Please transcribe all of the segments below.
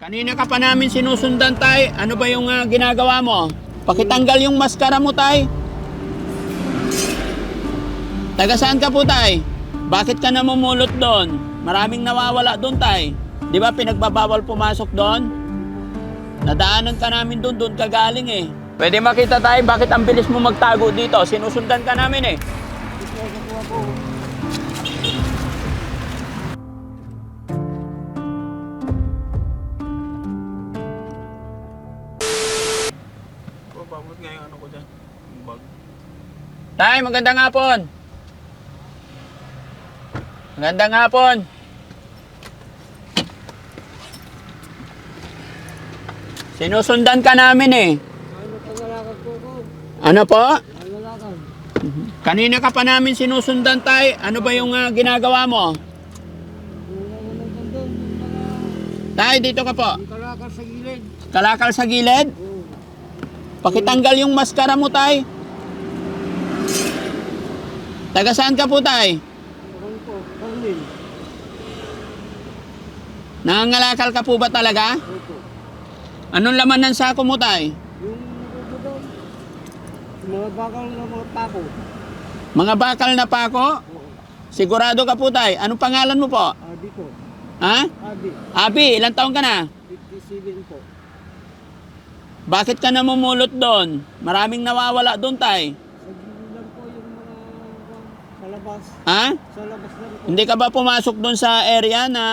Kanina ka pa namin sinusundan, tay. Ano ba yung ginagawa mo? Pakitanggal yung maskara mo, tay. Taga saan ka po, tay? Bakit ka namumulot doon? Maraming nawawala doon, tay. Di ba pinagbabawal pumasok doon? Nadaanan ka namin doon, doon ka galing eh. Pwede makita, tay, bakit ang bilis mo magtago dito? Sinusundan ka namin eh. Babot nga yung ano ko dyan. Bag. Tay, magandang hapon. Magandang hapon. Sinusundan ka namin eh. Ano po? Kanina ka pa namin sinusundan, tay. Ano ba yung ginagawa mo? Tay, dito ka po. Kalakal sa gilid. Kalakal sa gilid? Pakitanggal yung maskara mo, tay. Taga saan ka po, tay? Parang po, Carmen. Nangangalakal ka po ba talaga? Opo. Anong laman ng sako mo, tay? Yung doon, mga bakal na mga pako. Mga bakal na pako? Oo. Sigurado ka po, tay. Anong pangalan mo po? Abi po. Ha? Abi. Abi, ilang taon ka na? 57 po. Bakit ka namumulot doon? Maraming nawawala doon, tay. Sa gilid lang po yung mga sa labas. Ha? Sa labas lang po. Hindi ka ba pumasok doon sa area na,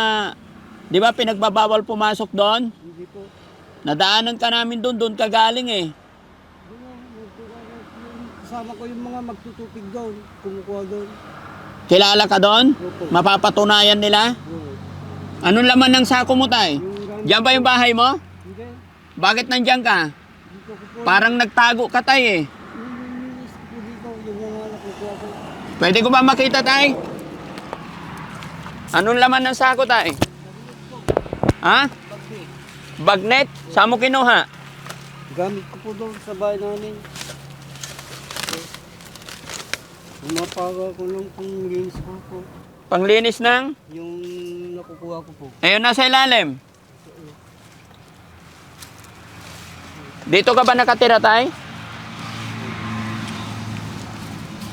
di ba pinagbabawal pumasok doon? Hindi po. Nadaanan ka namin doon, doon ka galing eh. Doon lang, kasama ko yung mga magtutupig doon. Kumukuha doon. Kilala ka doon? Opo. Mapapatunayan nila? Oo. Anong laman ng sako mo, tay? Yung gamit. Diyan ba yung bahay mo? Hindi. Bakit nandiyan ka? Dito ko po. Parang nagtago ka, tay eh. Yung ko dito, yung mga nakukuha ko. Pwede ko ba makita, tay? Anong laman ng sako, tay? Ha? Pagdi. Bagnet? Saan mo kinuha? Gamit ko po doon sa bahay namin. Umapaga ko lang kung linis ko po. Panglinis ng? Yung nakukuha ko po. Ayun, nasa ilalim. Dito ka ba nakatira, tay?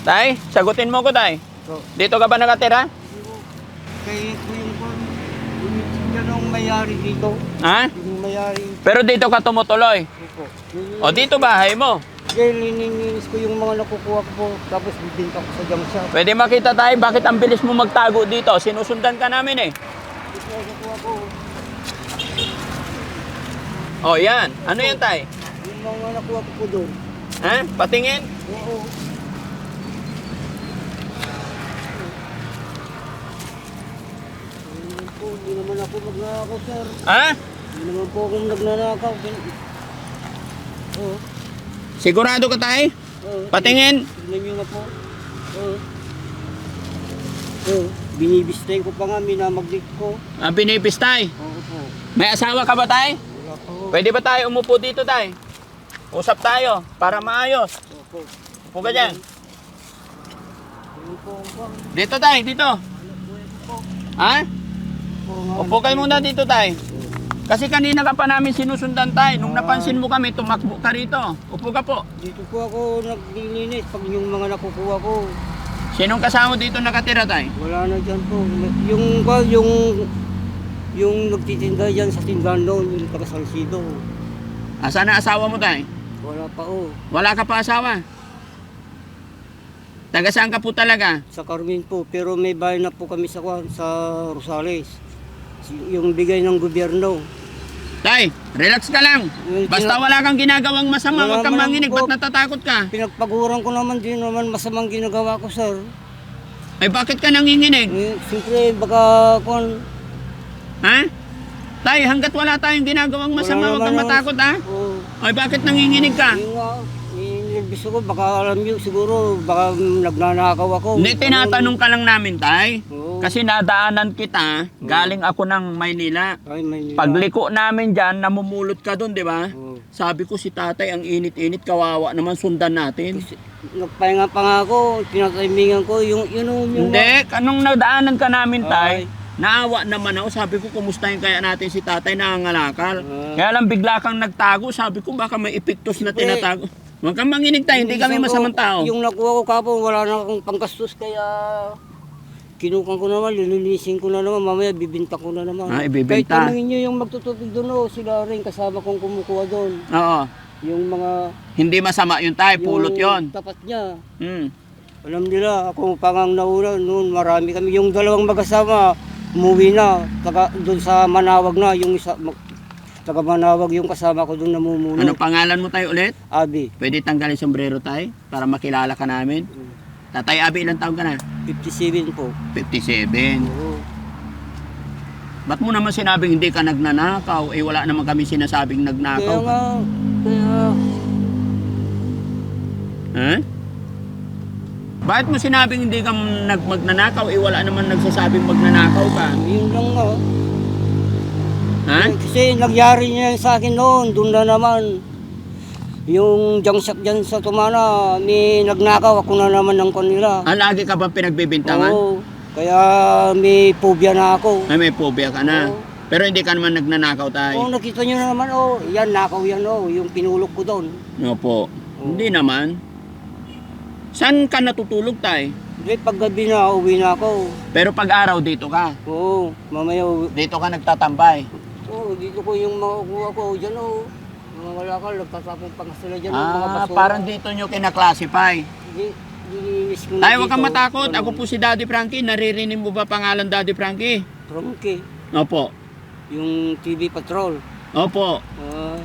Tay, sagutin mo ko, tay. So, Dito ka ba nakatira? kay ko yung yan ang mayari dito. Ha? Yung mayari. Pero dito ka tumutuloy. Opo. O dito bahay mo. Kaya lininis ko yung mga nakukuha ko po. Tapos bibinta ko sa junk shop. Pwede makita, tay, bakit ang bilis mo magtago dito? Sinusundan ka namin eh. Ito ang nakukuha ko. O yan. Ano yan, tay? Yung mga nakuha ko po doon. Ha? Patingin? Oo. Hindi naman ako magnanakaw, sir. Ha? Hindi naman po akong nagnanakaw. Oo. Sigurado ka, tay? Oo. Patingin? Tignan nyo na po. Oo. Oo. Binibistay ko pa nga, minamagdik ko. Binipis, tay. Oo po. May asawa ka ba, tay? Wala po. Pwede ba tayo umupo dito, tay? Usap tayo para maayos. Opo. Upo ka dyan. Ayun po ako. Dito, tay. Dito. Ha? Upo kayo muna dito, tay. Kasi kanina ka pa namin sinusundan, tay. Nung napansin mo kami, tumakbo ka rito. Upo ka po. Dito po ako naglilinis pag yung mga nakukuha ko. Sinong kasama dito nakatira, tay? Wala na dyan po. Yung nagtitinda dyan sa tindahan noon, yung taga Salcido. Asan na asawa mo, tay? Wala pa oh. Wala ka pa asawa? Taga saan ka po talaga? Sa Carmen po, pero may bahay na po kami sa Rosales. Yung bigay ng gobyerno. Tay, relax ka lang. Basta wala kang ginagawang masama, Wala huwag kang man manginig. po. Ba't natatakot ka? Pinagpaguran ko naman din naman masamang ginagawa ko, sir. Ay, bakit ka nanginginig? Siyempre, baka kung... Ha? Tay, hanggat wala tayong ginagawang masama, huwag kang matakot, ha? Oo. Ay, bakit nanginginig ka? Yun nga, nilibis ko, baka alam nyo, siguro, baka nagnanakaw ako. Hindi, tinatanong ka lang namin, tay. Oo. Kasi nadaanan kita, galing ako ng Maynila. Ay, may Pagliko namin dyan, namumulot ka doon, di ba? Oo. Sabi ko si tatay, ang init-init, kawawa naman, sundan natin. Nagpahinga pa nga ako, tinatimingan ko, yung Hindi, anong nadaanan ka namin, tay? Naawa naman ako. Sabi ko, kumustahin kaya natin si tatay nangangalakal. Ah. Kaya lang bigla kang nagtago. Sabi ko, baka may epektos na Siyempre. tinatago. Huwag kang manginig tayo, hindi kami Minsan masamang tao. Yung nakuha ko kapon, wala na akong panggastos kaya kinukan ko naman, lilinisin ko na naman, mamaya bibinta ko na naman. Ah, ibibenta. Kahit tanongin nyo yung magtutubig doon, sila rin kasama kong kumukuha doon. Oo. Yung mga... Hindi masama yun tayo, pulot yung yun. tapat niya. Hmm. Alam nila, ako pangang nauna noon, marami kami. Yung dalawang mag-asama, umuwi na, doon sa Manawag na, yung isa, taga Manawag yung kasama ko doon namumuno. Ano pangalan mo tayo ulit? Abi, Pwede tanggalin sombrero tayo para makilala ka namin. Tatay Abi, ilang taon ka na? 57 po. 57. Oo. Ba't mo naman sinabing hindi ka nagnanakaw? Eh wala naman kami sinasabing Kaya nagnakaw. nga, kaya... Ha? Bakit mo sinabing hindi ka magnanakaw? Eh wala naman nagsasabing magnanakaw ka. Yun lang nga. Ha? Kasi nangyari niya sa akin noon, doon na naman. Yung jangsak dyan sa Tumana, may nagnakaw, ako na naman ng kanila. Ah, lagi ka bang pinagbibintangan? Oo, kaya may phobia na ako. Ay, may phobia ka na. Oo. Pero hindi ka naman nagnanakaw tayo. Oo, nakita niyo na naman, yan, nakaw yan, yung pinulog ko doon. Opo. Hindi naman. Saan ka natutulog tayo? Hindi, pag gabi na, uwi na ako. Pero pag araw dito ka. Oo, mamaya, Dito ka nagtatambay. dito ko yung makukuha ko, dyan mga malakal, nagtatapong pang sila dyan, mga Ah, basura. parang dito nyo kinaklasify. Dininis ko na Tayo, huwag kang dito. matakot. Ako po si Daddy Frankie. Naririnig mo ba pangalan Daddy Frankie? Trongke, Opo. yung TV Patrol. Opo. Ah,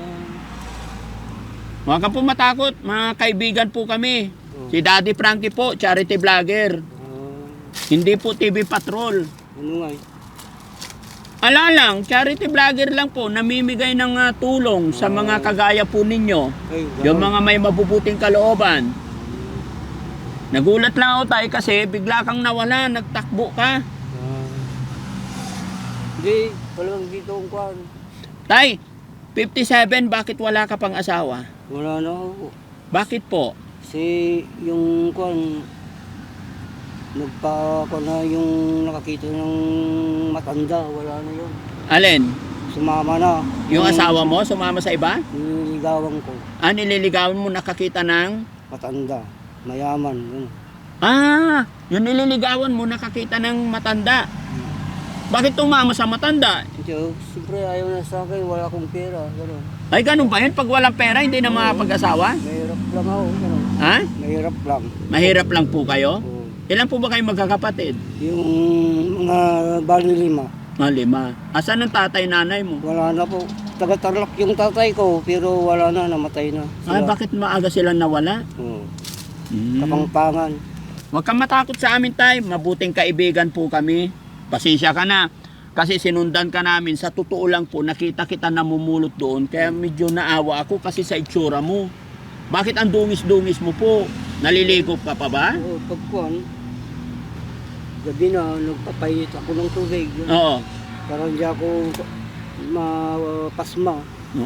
Huwag kang po matakot. Mga kaibigan po kami. Si Daddy Frankie po, charity vlogger. Hindi po TV Patrol. ano nga Ala lang, charity vlogger lang po. Namimigay ng tulong sa mga kagaya po ninyo. Ay, Yung mga may mabubuting kalooban. Nagulat lang ako tayo kasi bigla kang nawala, nagtakbo ka. Hindi, walang dito ang kwan. Tay, 57, bakit wala ka pang asawa? Wala na ako. Bakit po? Kasi yung kwan, nagpa na yung nakakita ng matanda, wala na yun. Alin? Sumama na. Yung asawa mo, sumama sa iba? Nililigawan ko, Ah, nililigawan mo, nakakita ng... matanda, mayaman. Yun. Ah, yung nililigawan mo, nakakita ng matanda. Bakit tumama sa matanda? So, siyempre ayaw na sa akin, wala akong pera. Gano'n. Ay, ganun ba yun? Pag walang pera, hindi na makapag-asawa? Mahirap lang ako. Gano'n. Ha? Mahirap lang. Mahirap lang po kayo? Oo. Ilan po ba kayo magkakapatid? Yung mga bali 5, 5. Asan ang tatay nanay mo? wala na po. Taga-Tarlac yung tatay ko, pero wala na, namatay na. Ay, bakit maaga sila nawala? Oo. Hmm. Kapangpangan. Huwag kang matakot sa amin, tay. Mabuting kaibigan po kami. Pasensya ka na. Kasi sinundan ka namin. Sa totoo lang po, nakita kita namumulot doon. Kaya medyo naawa ako kasi sa itsura mo. Bakit ang dungis-dungis mo po? Naliligo ka pa ba? Oo, pagkuhan, gabi na, nagpapayit ako ng tubig. Oo. Para hindi ako mapasma.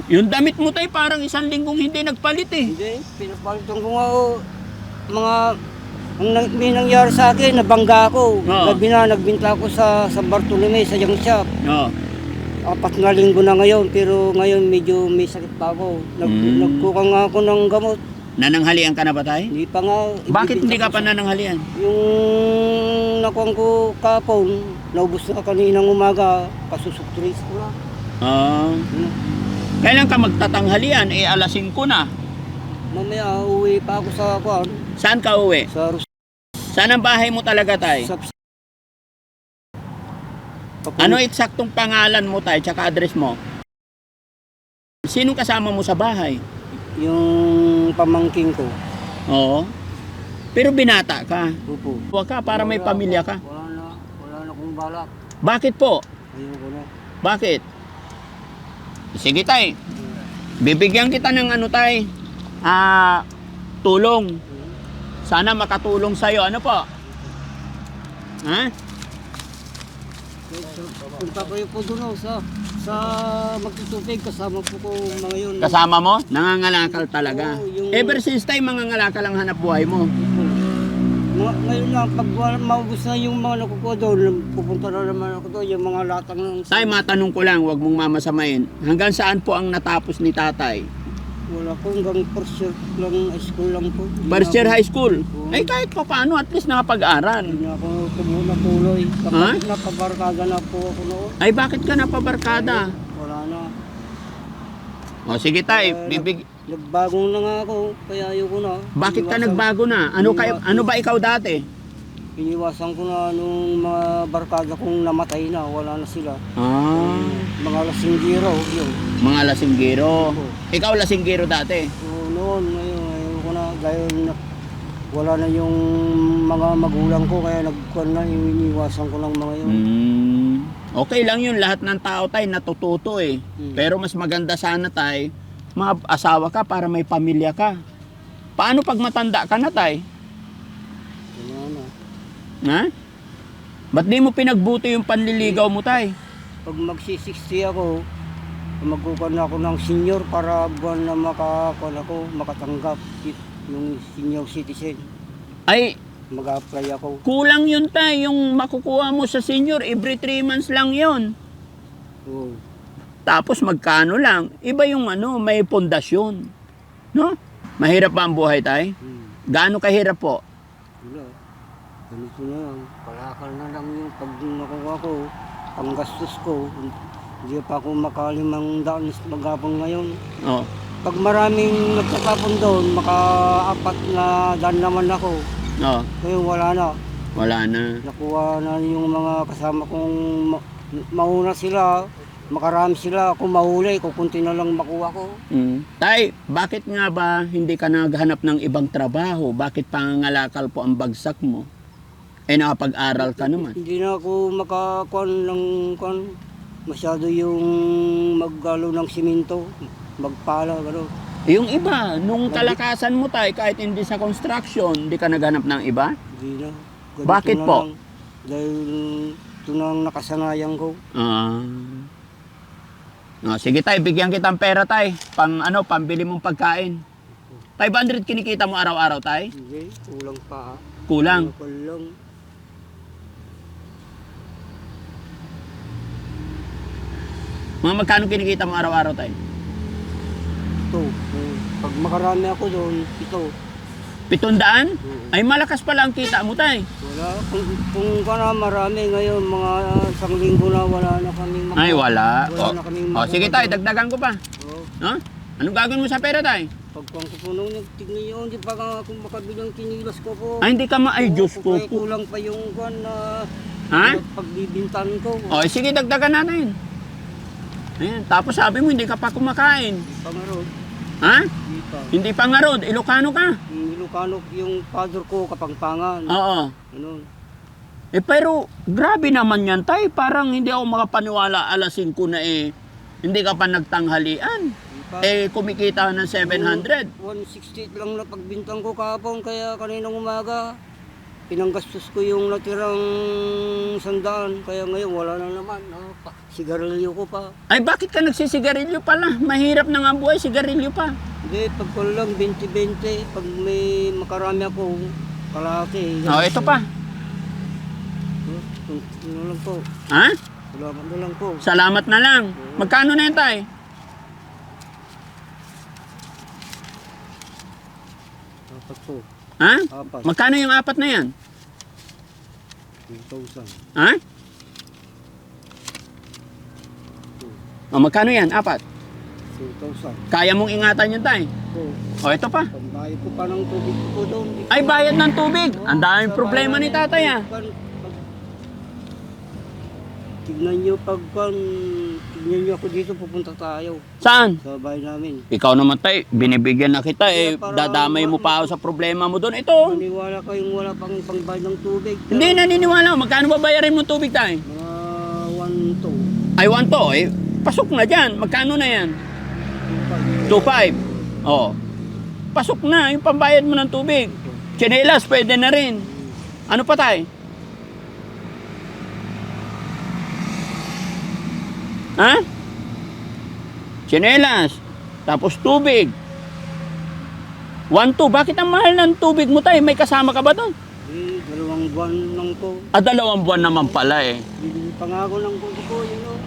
Yung damit mo, tay, parang 1 linggong hindi nagpalit eh. Hindi, pinapalitan ko nga mga, may nangyari sa akin, nabangga ako. Oo. Gabi na, nagbinta ako sa San Bartolome, sa junk shop. Oo. 4 na linggo na ngayon, pero ngayon medyo may sakit pa ako. Nagkuka nga ako ng gamot. Nananghalian ka na ba, tay? Hindi pa nga. Bakit hindi ibibinta ka ko pa nananghalian? Yung nakuha ko kapon, naubos na kaninang umaga, kasusukturis ko na. Ah. Ano? Kailan ka magtatanghalian? Eh, alas 5 na. Mamaya, uwi pa ako sa kuwan, Saan ka uwi? sa Saan ang bahay mo talaga, tay? Ano eksaktong pangalan mo, tay, tsaka address mo? Sinong kasama mo sa bahay? Yung pamangking ko. Oo. Pero binata ka. Upo. Huwag ka para may pamilya ka. Wala na kong balak. Bakit po? Ayoko na. Bakit? Sige, tay. Bibigyan kita ng ano, tay. Tulong. Sana makatulong sa'yo. Ano po? Ha? Punta kayo po doon sa magtutubig, kasama po ko mga yun. Kasama mo? Nangangalakal talaga. Oo, yung- Ever since tayo, mangangalakal ang hanap buhay mo. Ngayon lang, pag maubos na yung mga nakukuha doon, pupunta na naman ako doon, yung mga latang ng... Tay, matanong ko lang, wag mong mamasamain. Hanggang saan po ang natapos ni tatay? Wala po, hanggang first year lang, school lang po. First year high school? Oo. Ay kahit pa paano, at least nakapag-aral. Hindi na ako natuloy. Ha? Kapag napabarkada na po ako noon, Ay bakit ka napabarkada? wala na. O sige tay, Nagbago na nga ako, kaya ayoko na. bakit ka Iniwasan- nagbago na? Ano ba ikaw dati? Iniwasan ko na nung mga barkada kong namatay na, wala na sila. Ah, Mga lasinggero, yun. mga lasinggero. Oo. Ikaw lasinggero dati? So, noon, ngayon ko na, dahil wala na yung mga magulang ko, kaya nagkuhan na, iniwasan ko lang mga yun. Okay lang yun, lahat ng tao tay natututo eh. Pero mas maganda sana tay, asawa ka para may pamilya ka. Paano pag matanda ka na tay? Kaya na. Ha? Ba't di mo pinagbuti yung panliligaw mo tay? Pag magsi-60 ako, magkukuha na ako ng senior para buwan na makatanggap yung senior citizen. Ay, Mag-apply ako. kulang yun tay, yung makukuha mo sa senior, every 3 months lang yun. Oo. Tapos magkano lang, iba yung may pundasyon. No? Mahirap ba ang buhay tay? Gaano kahirap po? Wala. Ganito na lang. Palakal na lang yung pag nakuha ko, panggastos ko. Hindi pa ako makalimang daan magapang ngayon. Oh. Pag maraming nagtatapon doon, maka-4 na daan naman ako. Oh, Ngayon wala na. wala na. Nakuha na yung mga kasama kong mauna sila. Makarami sila. Kung mahuli, kukunti na lang makuha ko. Tay, bakit nga ba hindi ka naghanap ng ibang trabaho? Bakit pangangalakal po ang bagsak mo? Eh nakapag-aral ka naman. Hindi na ako makakuan ng kuan. Masyado yung maggalo ng simento, magpala, gano'n. Yung iba, nung kalakasan mo tay, kahit hindi sa construction, hindi ka naghanap ng iba? Hindi na. Ganito Bakit na po? lang. Dahil ito na ang nakasanayan ko. Sige tay, bigyan kitang pera tay. Pambili mong pagkain. Tay, 100 kinikita mo araw-araw tay? Hindi, kulang pa. Kulang. Kulang. Mga magkano kinikita mo araw-araw tay? Ito. Pag makarami ako doon, ito. 700? Oo. Ay malakas pala ang kita mo tay. Wala. Kung kana marami ngayon, mga isang linggo na wala na kaming Ay wala. Wala na kaming Sige tay, dagdagan ko pa. Oo. No? Anong gagawin mo sa pera tay? Pagkuhan ko po nung tignan nyo, hindi pa nga ako makabilang kinilas ko po. Ay hindi ka ay Diyos ko. Kaya kulang pa yung kuhan na Ha? pagbibintan ko. Sige, dagdagan natin. Ayan, tapos sabi mo hindi ka pa kumakain. Pangarod, Ha? hindi pa. Hindi pa nga Rod, Ilocano ka. Yung Ilocano, yung father ko, Kapangpangan. Oo. Ano? Pero grabe naman yan tay, parang hindi ako makapaniwala alas 5 na hindi ka pa nagtanghalian. Hindi pa. Kumikita ng 700. 168 lang na pagbintang ko kahapon, kaya kaninang umaga, pinanggastos ko yung natirang 100, kaya ngayon wala na naman. Sigarilyo ko pa. Ay bakit ka nagsisigarilyo pala? Mahirap na nga ang buhay, sigarilyo pa. Hindi, pag ko lang 20-20, pag may makarami ako, kalahati. Ito pa. Ano lang po. Ha? Salamat na lang po. Salamat na lang. Magkano na yan tay? Apat po. Ha? Apat. Magkano yung 4 na yan? 2,000. Ha? Magkano yan? 4? 2,000. Kaya mong ingatan yun tay? Po. Ito pa. Pambayad ko pa ng tubig ko po doon. Ay, bayad ng tubig. Ang daming problema ni tatay Tignan nyo tignan nyo ako dito, pupunta tayo Saan? sa bahay namin. Ikaw naman tay, binibigyan na kita Para- dadamay mo pa ako sa problema mo doon. Ito. Maniwala kayong wala pang pangbayad ng tubig. Hindi naniniwala. Magkano ba bayarin mo tubig tay? Mga 1, 2, Ay, 1 to. Pasok na dyan. Magkano na yan? 2.5. Oh. Pasok na yung pambayad mo ng tubig. Tsinelas, pwede na rin. Ano pa tay? Ha? Tsinelas. Tapos tubig. 1, 2. Bakit ang mahal ng tubig mo tay? May kasama ka ba doon? 2 buwan lang po. 2 buwan naman pala eh. Bibili pa nga ako ng kuko ko, yung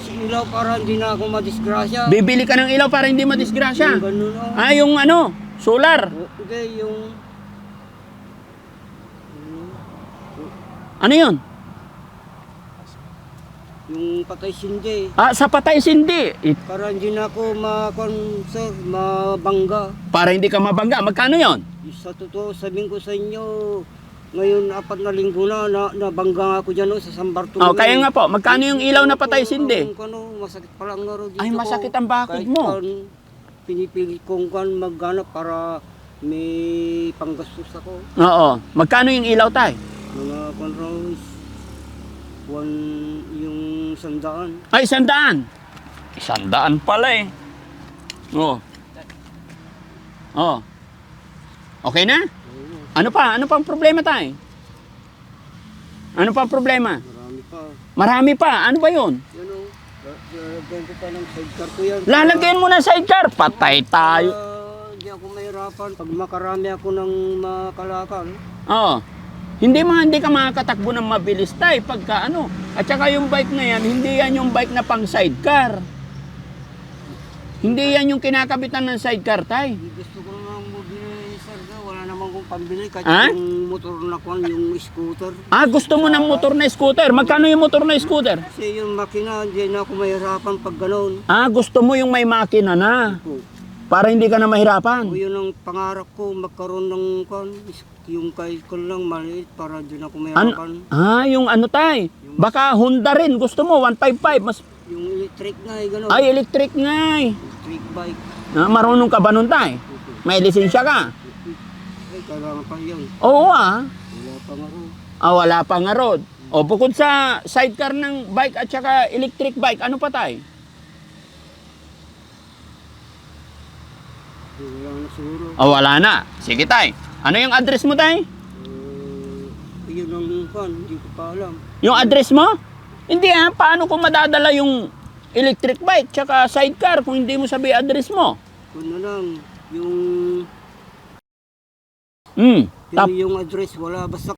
si ilaw para hindi na ako madisgrasya. Bibili ka ng ilaw para hindi madisgrasya. Yung ganun, oh. Ah, yung ano, solar. Okay, Ano yun? yung patay sindi. Ah, sa patay sindi. Para hindi na ako sir, mabangga. Para hindi ka mabangga. Magkano yon? Sa totoo, sabihin ko sa inyo, ngayon 4 na linggo na nabangga ako dyan sa San Bartolome. Oh, kaya nga po, magkano yung ilaw na patay sindi? Masakit pa lang na ro dito. Ay, masakit ang bakod Kahit mo. Pinipilit kong maghanap para may panggastos ako. Oo. Magkano yung ilaw tay? Mga conrows, yung 100. Ay, 100. 100 pala eh. Oo. Oh. Okay na? Ano pa? Ano pang problema tay? Ano pang problema? Marami pa. Marami pa. Ano ba yun? Yan o, lalagyan ko pa ng sidecar ko yan. Lalagyan mo ng sidecar. Patay tayo. Hindi ako mahirapan. Pag makarami ako ng makalakal. Oo. Hindi ka makakatakbo ng mabilis tay pagka ano. At saka yung bike na yan, hindi yan yung bike na pang sidecar. Hindi yan yung kinakabitan ng sidecar tay. Gusto ko naman mabili, sir. Wala naman kong pambili. Kahit Ha? yung motor na kwan, yung scooter. Ah, gusto mo ng motor na scooter. Magkano yung motor na scooter? Kasi yung makina, hindi na ako mahirapan pag gano'n. Ah, gusto mo yung may makina na. Para hindi ka na mahirapan. O yun ang pangarap ko, magkaroon ng kwan. Yung kahit ko lang maliit para din ako mahirapan. Yung ano tay? Baka Honda rin. Gusto mo, 155. Mas, Yung electric na gano'n. ay, electric nga eh. Electric bike. Ah, marunong ka ba nun tay? May lisensya ka? Ay, kailangan pa yun. Oo ah. Wala pa nga ro. Ah, wala pa nga road. O bukod sa sidecar ng bike at saka electric bike, ano pa tay? Wala na siguro. O wala na. Sige tay. Ano yung address mo tay? Yun ang kwan, hindi ko pa alam. Yung address mo? Hindi ah. Paano ko madadala yung electric bike tsaka sidecar kung hindi mo sabi address mo? Kung na lang, yung Tap. yung address, wala. Basta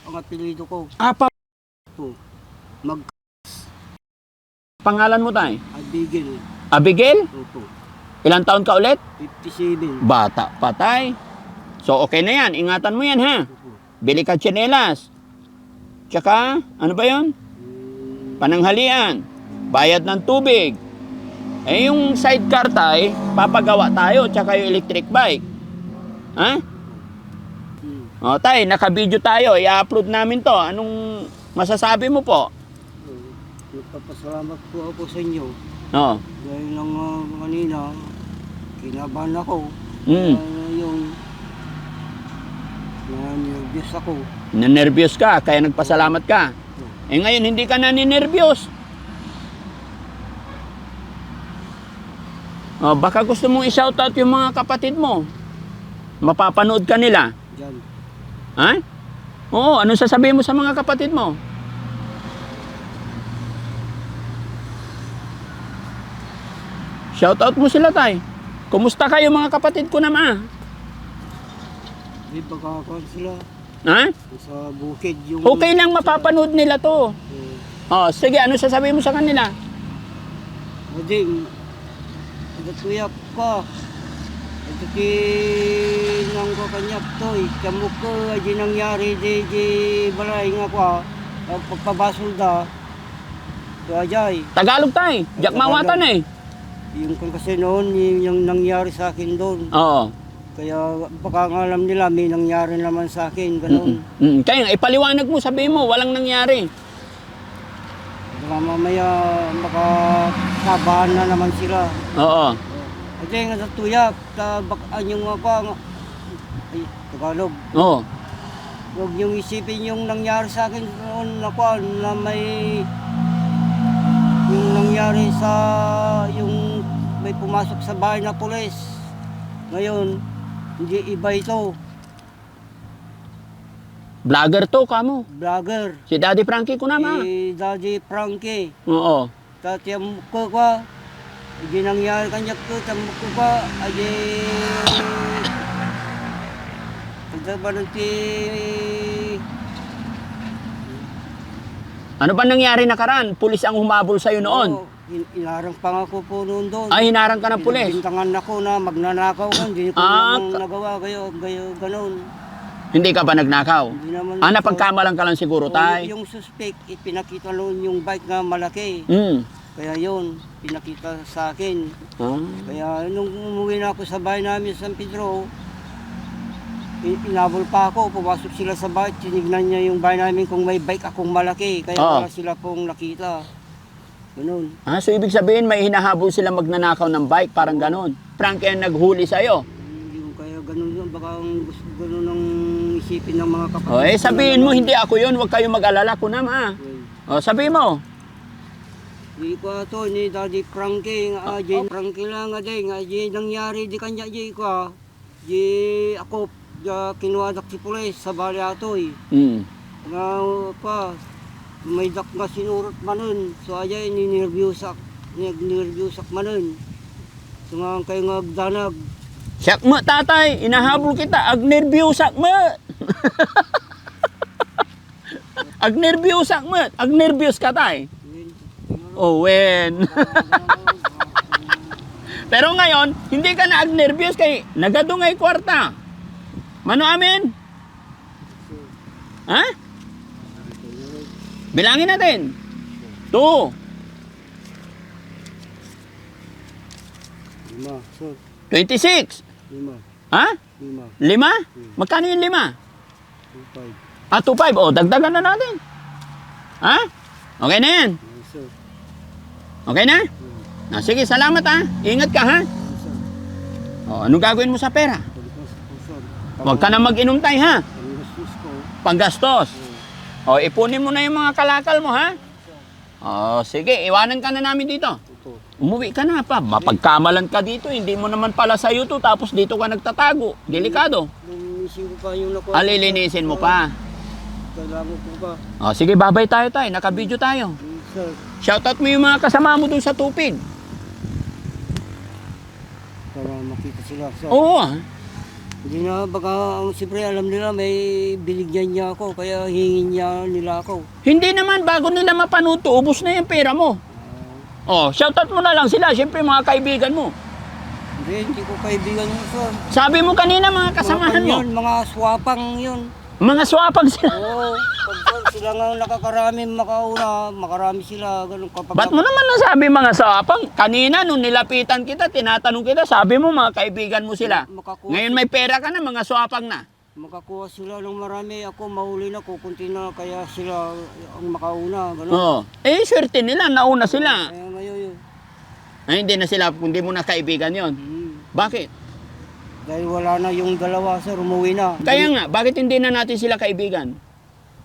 ang apelido ko. Apa Po. Mag pangalan mo tay? Abigil. Abigail? Opo. Ilang taon ka ulit? 57. Bata pa tay. So okay na yan. Ingatan mo yan ha. Opo. Bili ka tsinelas. Tsaka, ano ba yon? Pananghalian. Bayad ng tubig. Eh yung sidecar tay, papagawa tayo. Tsaka yung electric bike. Ha? O tay, naka-video tayo. I-upload namin to. Anong masasabi mo po? Nagpapasalamat po ako sa inyo. Oo. Dahil lang kanina, kinabahan ako. Mm. Yung nervous ako. Nanervyos ka, kaya nagpasalamat ka. Eh ngayon, hindi ka na ninervyos. O, baka gusto mong i-shoutout yung mga kapatid mo. Mapapanood ka nila. Diyan. Ha? Oo, anong sasabihin mo sa mga kapatid mo? Shoutout mo sila tay. Kumusta kayo mga kapatid ko naman? Di pagkakaroon sila Ha? sa bukid yung... Okay lang mapapanood nila to. Oh, sige, ano sasabihin mo sa kanila? Ading, tuyak ka. Ito kinang ko kanyak to. Kamuk ko, di nangyari, di balay nga ko. Pagpabasol da. Ito ajay. Tagalog tay. Jack mawatan eh. Yung kasi noon, yung nangyari sa akin doon. Oo. Kaya baka nga alam nila, may nangyari naman sa akin, gano'n. Kaya ipaliwanag mo, sabihin mo, walang nangyari. Baka mamaya makakabahan na naman sila. Oo. Kasi nga sa tuyak, bakaan yung ako, ay, Tagalog. Oo. Huwag niyong isipin yung nangyari sa akin noon ako, na may yung nangyari sa yung may pumasok sa bahay na pulis. Ngayon, hindi iba ito. Vlogger to, kamo. Vlogger. Si Daddy Frankie ko naman. Si Daddy Frankie. Oo. Tatiyam ko ka. Hindi nangyari kanya ko. Tiyam ko ka. Ay, Nagtaba ng Ano ba nangyari nakaraan? Pulis ang humabol sa'yo noon. Oo, inarang pa nga ko po noon doon. Ay, hinarang ka ng pulis. Bintangan ako na magnanakaw ko, hindi ko Ah, naman nagawa, ganon. Hindi ka ba nagnakaw? Hindi naman Napagkamalan ka lang siguro, tay. Yung suspect, ipinakita noon yung bike na malaki. Mm. Kaya yun, pinakita sa akin. Ah. Kaya nung umuwi na ako sa bahay namin sa San Pedro, inabol pa ako, pumasok sila sa bahay, tinignan niya yung bahay namin kung may bike akong malaki. Kaya Oo. wala sila pong nakita. Ganun. So ibig sabihin may hinahabol sila magnanakaw ng bike, parang ganon. Frankie ang naghuli sa'yo. Hindi ko kaya ganun yun, baka ang gusto ganun ang isipin ng mga kapatid. O, sabihin mo, hindi ako yun, huwag kayong mag-alala ko na, ma. O, sabihin mo. Di ko ato ni Daddy Frankie, Frankie lang din, nangyari di kanya di ko, ako, kinuwadak si pulis sa bali atoy. Nga pa, may dak nga sinurot manon, so ajay nag-nervyusak manon. So nga kayo nga agdanag. Siyak mo, tatay, inahabol kita, agnerbyusak mo. Agnerbyusak mo, agnerbyus ka, tay. Oh, when. Pero ngayon, hindi ka na agnervyos kay nagadungay kwarta. Mano amin? Ha? Bilangin natin. 2. 5, so, 26. 5, Ha? 5, 5? Magkano yung 5? 5, 2.5. O, dagdagan na natin. Ha? Okay na yan. so, Okay na? Sige, salamat ha. Ingat ka ha. O, anong gagawin mo sa pera? Huwag ka na mag-inom tay ha. Panggastos. O, ipunin mo na yung mga kalakal mo ha. O, sige, iwanan ka na namin dito. Umuwi ka na pa. Mapagkamalan ka dito. Hindi mo naman pala sa'yo to. Tapos dito ka nagtatago. Delikado. linisin ko pa yung nakuha. Alilinisin mo pa. Kailangan ko pa. O, sige, babay tayo tay. Naka-video tayo. Sir, Shoutout mo yung mga kasama mo dun sa tupig. para makita sila. Sir. Oo. Hindi na, baka siyempre alam nila may binigyan niya ako, kaya hingin niya nila ako. Hindi naman, bago nila mapanuto, ubos na yung pera mo. Oh, shoutout mo na lang sila, siyempre mga kaibigan mo. Hindi ko kaibigan mo, sir. Sabi mo kanina, mga kasamahan mo. Yun, mga swapang yun. Mga swapang sila. Oo, pag sila nga nakakarami makauna, makarami sila. Ganun, kapag, Ba't mo naman nasabi mga swapang? Kanina, nung nilapitan kita, tinatanong kita, sabi mo mga kaibigan mo sila. Ngayon may pera ka na, mga swapang na. Makakuha sila ng marami, ako mahuli na, kukunti na, kaya sila ang makauna. Ganun. Oo. Swerte nila, nauna sila. Kaya ngayon yun. Ay, hindi na sila, hindi mo na kaibigan yon. Bakit? Dahil wala na yung dalawa, sir, umuwi na. Kaya nga, bakit hindi na natin sila kaibigan?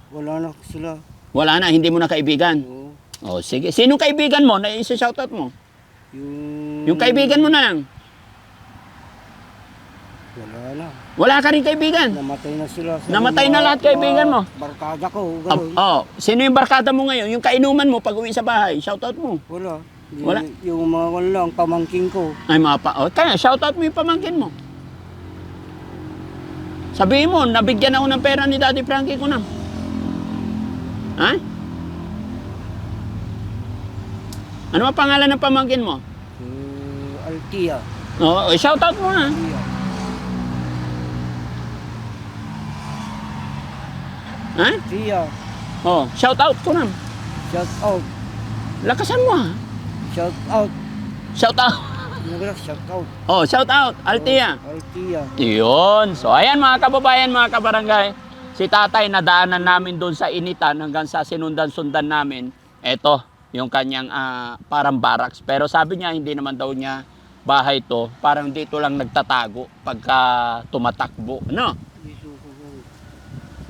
Wala na sila. Wala na, hindi mo na kaibigan. Oo. Oh, sige. Sinong kaibigan mo na isa-shoutout mo? Yung kaibigan mo na lang. Wala na. Wala ka rin kaibigan. Namatay na sila. Namatay na lahat kaibigan mo. Barkada ko, gano'n. Sino yung barkada mo ngayon? Yung kainuman mo pag uwi sa bahay, shoutout mo. Wala. Wala? Yung mga wala lang, pamangking ko. Ay, kaya shoutout mo yung pamangkin mo. Sabihin mo, nabigyan ako ng pera ni Daddy Frankie ko na. Ha? Ano ang pangalan ng pamangkin mo? Altia. Oo, shoutout mo na. Altia. Ha? Altia. Oh, shoutout ko na. Shout out. Lakasan mo ha. Shout out. Shoutout. Shout out. Oh, shoutout. Altia. Altia. Iyon. So, ayan mga kababayan, mga kabarangay. Si tatay, nadaanan namin doon sa initan hanggang sa sinundan-sundan namin. Eto, yung kanyang parang barracks. Pero sabi niya, hindi naman daw niya bahay to. Parang dito lang nagtatago pagka tumatakbo. Ano? Dito ko.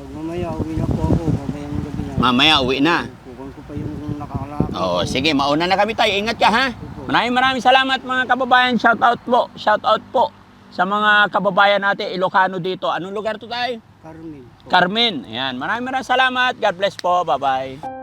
Pag mamaya, uwi na po ako. Mamayang gabi na. Mamaya, uwi na. Kukuhan ko pa yung nakalakad. Oo, sige, mauna na kami tayo. Ingat ka ha. Maraming salamat mga kababayan. Shout out po sa mga kababayan natin Ilocano dito. Anong lugar to tayo? Carmen. Carmen. Ayan. Maraming salamat. God bless po. Bye-bye.